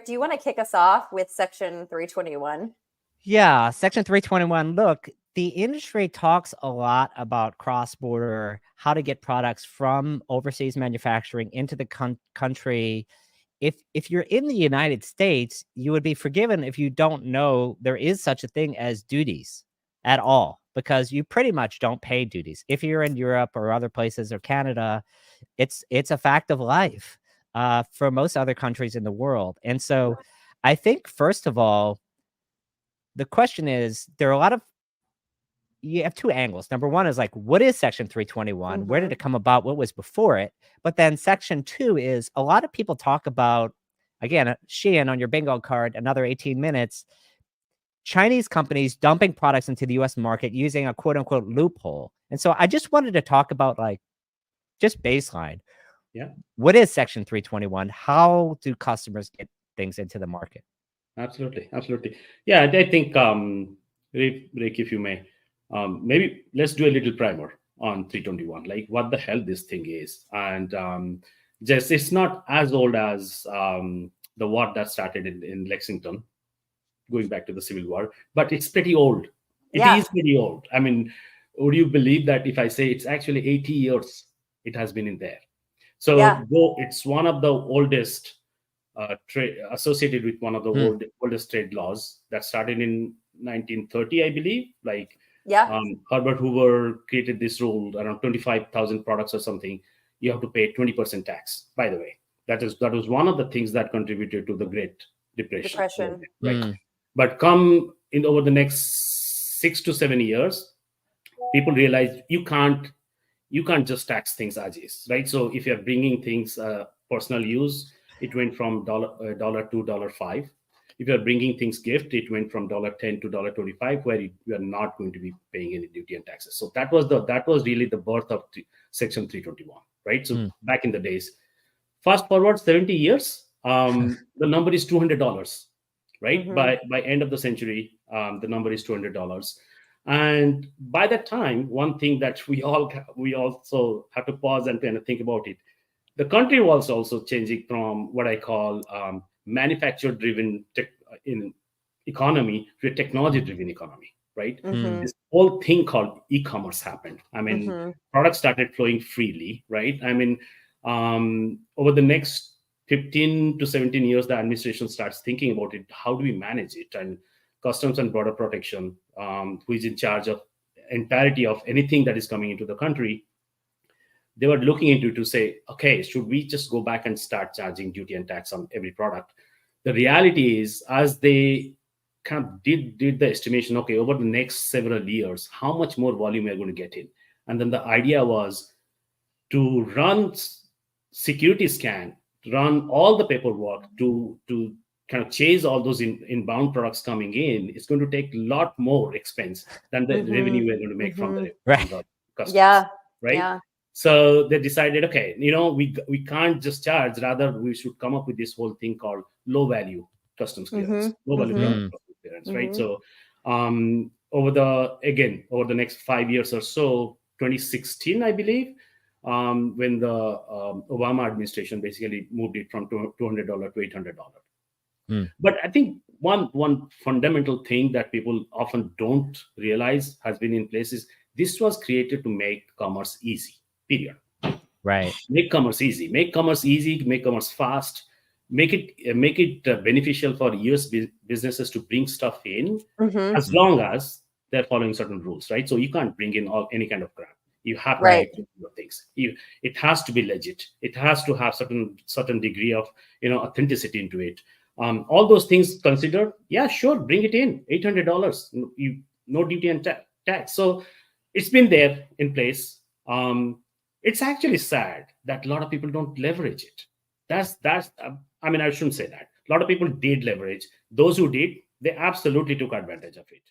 do you want to kick us off with Section 321? Yeah, Section 321. Look, the industry talks a lot about cross-border, how to get products from overseas manufacturing into the country. If you're in the United States, you would be forgiven if you don't know there is such a thing as duties at all, because you pretty much don't pay duties. If you're in Europe or other places or Canada, it's a fact of life for most other countries in the world. And so I think, first of all, the question is, there are a lot of, you have two angles. Number one is like, what is Section 321? Where did it come about? What was before it? But then Section 2 is, a lot of people talk about, again, Shein on your bingo card, another 18 minutes, Chinese companies dumping products into the US market using a quote unquote loophole. And so I just wanted to talk about, like, just baseline. Yeah. What is Section 321? How do customers get things into the market? Absolutely. Yeah, I think, Rick, if you may, maybe let's do a little primer on 321, like what the hell this thing is. And just, it's not as old as the war that started in Lexington, going back to the Civil War, but it's pretty old. It is pretty old. I mean, would you believe that if I say it's actually 80 years it has been in there? So though it's one of the oldest associated with one of the oldest trade laws that started in 1930, I believe. Like, Herbert Hoover created this rule around 25,000 products or something. You have to pay 20% tax. By the way, that was one of the things that contributed to the Great Depression. Right. But come in over the next 6 to 7 years, people realize you can't just tax things as is, right? So if you're bringing things personal use, it went from $1 to $5. If you're bringing things gift, it went from $10 to $25, where you are not going to be paying any duty and taxes. So that was really the birth of Section 321, right? So back in the days, fast forward 70 years, the number is $200, right? By end of the century, the number is $200. And by that time, one thing that we also have to pause and kind of think about it. The country was also changing from what I call manufacturer-driven economy to a technology-driven economy, right? This whole thing called e-commerce happened. I mean, products started flowing freely, right? I mean, over the next 15 to 17 years, the administration starts thinking about it. How do we manage it? And Customs and Border Protection, who is in charge of entirety of anything that is coming into the country, they were looking into to say, okay, should we just go back and start charging duty and tax on every product? The reality is, as they kind of did the estimation, okay, over the next several years, how much more volume we are going to get in? And then the idea was to run security scan, run all the paperwork to kind of chase all those inbound products coming in. It's going to take a lot more expense than the revenue we're going to make from the customers. Right? So they decided, okay, we can't just charge. Rather, we should come up with this whole thing called low value customs clearance, low value customs clearance, right? So over the next 5 years or so, 2016, I believe, when the Obama administration basically moved it from $200 to $800. But I think one fundamental thing that people often don't realize has been in place is this was created to make commerce easy. Period. Right. Make commerce easy. Make commerce easy. Make commerce fast. Make it beneficial for US businesses to bring stuff in, as long as they're following certain rules, right? So you can't bring in any kind of crap. You have to do your things. It has to be legit. It has to have certain degree of authenticity into it. All those things considered, yeah, sure, bring it in. $800. No duty and tax. So it's been there in place. It's actually sad that a lot of people don't leverage it. I mean, I shouldn't say that. A lot of people did leverage. Those who did, they absolutely took advantage of it.